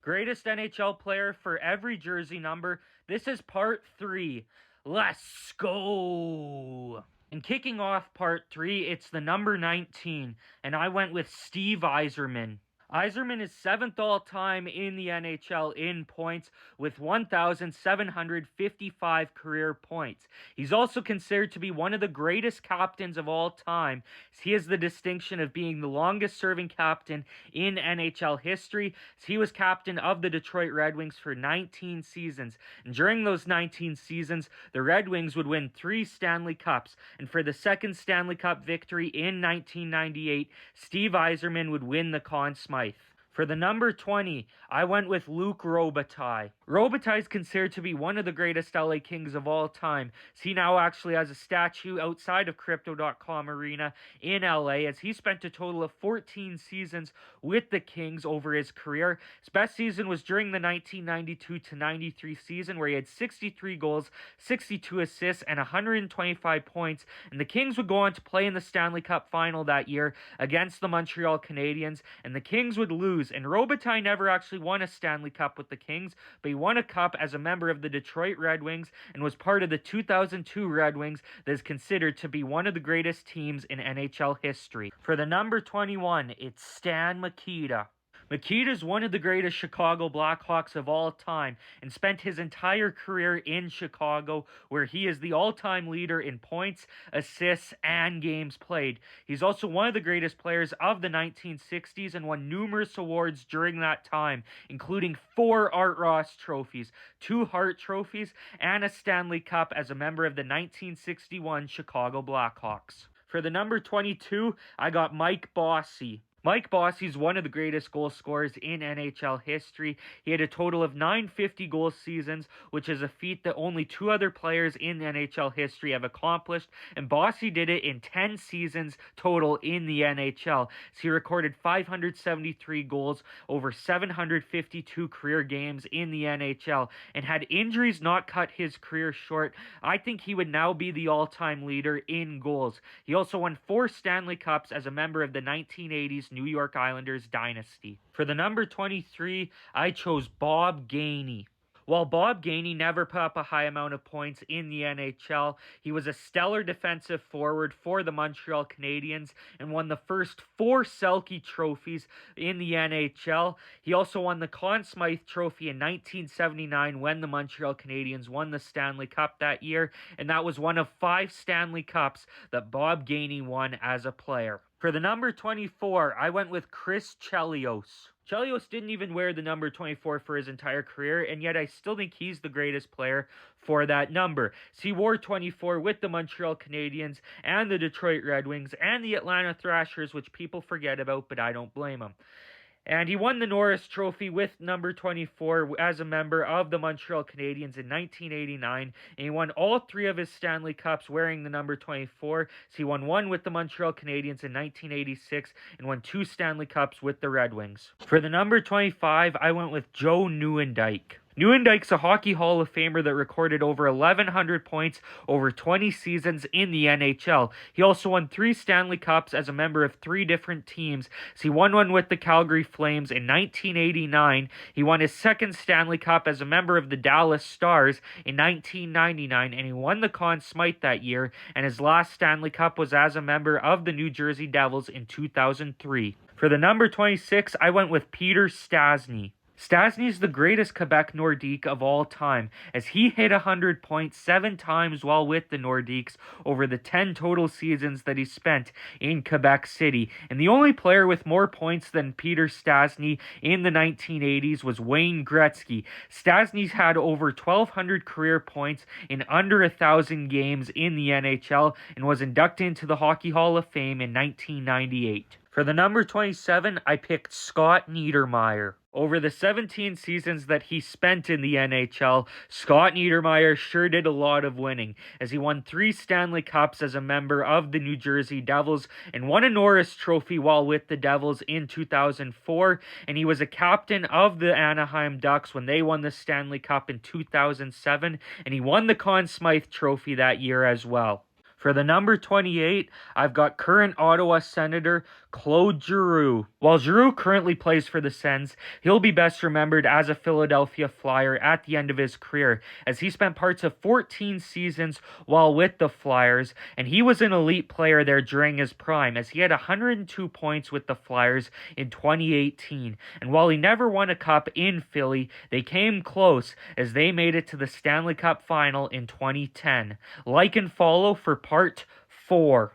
Greatest NHL player for every jersey number. This is part 3. Let's go! And kicking off part 3, it's the number 19, and I went with Steve Yzerman. Yzerman is 7th all-time in the NHL in points with 1,755 career points. He's also considered to be one of the greatest captains of all time. He has the distinction of being the longest-serving captain in NHL history. He was captain of the Detroit Red Wings for 19 seasons. And during those 19 seasons, the Red Wings would win 3 Stanley Cups. And for the second Stanley Cup victory in 1998, Steve Yzerman would win the Conn Smythe. For the number 20, I went with Luc Robitaille. Robitaille is considered to be one of the greatest LA Kings of all time. He now actually has a statue outside of Crypto.com Arena in LA, as he spent a total of 14 seasons with the Kings over his career. His best season was during the 1992-93 season, where he had 63 goals, 62 assists, and 125 points. And the Kings would go on to play in the Stanley Cup final that year against the Montreal Canadiens, and the Kings would lose. And Robitaille never actually won a Stanley Cup with the Kings, but he won a cup as a member of the Detroit Red Wings and was part of the 2002 Red Wings that is considered to be one of the greatest teams in NHL history. For the number 21, it's Stan Mikita. Mikita is one of the greatest Chicago Blackhawks of all time and spent his entire career in Chicago, where he is the all-time leader in points, assists, and games played. He's also one of the greatest players of the 1960s and won numerous awards during that time, including 4 Art Ross trophies, 2 Hart trophies, and a Stanley Cup as a member of the 1961 Chicago Blackhawks. For the number 22, I got Mike Bossy. Mike Bossy is one of the greatest goal scorers in NHL history. He had a total of 950 goal seasons, which is a feat that only 2 other players in NHL history have accomplished, and Bossy did it in 10 seasons total in the NHL. So he recorded 573 goals over 752 career games in the NHL, and had injuries not cut his career short, I think he would now be the all-time leader in goals. He also won 4 Stanley Cups as a member of the 1980s New York Islanders dynasty. For the number 23, I chose Bob Gainey. While Bob Gainey never put up a high amount of points in the NHL, he was a stellar defensive forward for the Montreal Canadiens and won the first 4 Selke trophies in the NHL. He also won the Conn Smythe Trophy in 1979 when the Montreal Canadiens won the Stanley Cup that year, and that was one of 5 Stanley Cups that Bob Gainey won as a player. For the number 24, I went with Chris Chelios. Chelios didn't even wear the number 24 for his entire career, and yet I still think he's the greatest player for that number. So he wore 24 with the Montreal Canadiens and the Detroit Red Wings and the Atlanta Thrashers, which people forget about, but I don't blame them. And he won the Norris Trophy with number 24 as a member of the Montreal Canadiens in 1989. And he won all 3 of his Stanley Cups wearing the number 24. So he won 1 with the Montreal Canadiens in 1986 and won 2 Stanley Cups with the Red Wings. For the number 25, I went with Joe Nieuwendyk. Nieuwendyke's a Hockey Hall of Famer that recorded over 1,100 points over 20 seasons in the NHL. He also won 3 Stanley Cups as a member of 3 different teams. So he won one with the Calgary Flames in 1989. He won his second Stanley Cup as a member of the Dallas Stars in 1999, and he won the Conn Smythe that year, and his last Stanley Cup was as a member of the New Jersey Devils in 2003. For the number 26, I went with Peter Stastny. Stastny is the greatest Quebec Nordique of all time, as he hit 100 points 7 times while with the Nordiques over the 10 total seasons that he spent in Quebec City. And the only player with more points than Peter Stastny in the 1980s was Wayne Gretzky. Stastny's had over 1,200 career points in under 1,000 games in the NHL and was inducted into the Hockey Hall of Fame in 1998. For the number 27, I picked Scott Niedermayer. Over the 17 seasons that he spent in the NHL, Scott Niedermayer sure did a lot of winning, as he won 3 Stanley Cups as a member of the New Jersey Devils and won a Norris Trophy while with the Devils in 2004, and he was a captain of the Anaheim Ducks when they won the Stanley Cup in 2007, and he won the Conn Smythe Trophy that year as well. For the number 28, I've got current Ottawa Senator Claude Giroux. While Giroux currently plays for the Sens, he'll be best remembered as a Philadelphia Flyer at the end of his career, as he spent parts of 14 seasons while with the Flyers, and he was an elite player there during his prime, as he had 102 points with the Flyers in 2018. And while he never won a cup in Philly, they came close as they made it to the Stanley Cup final in 2010. Like and follow for part 4.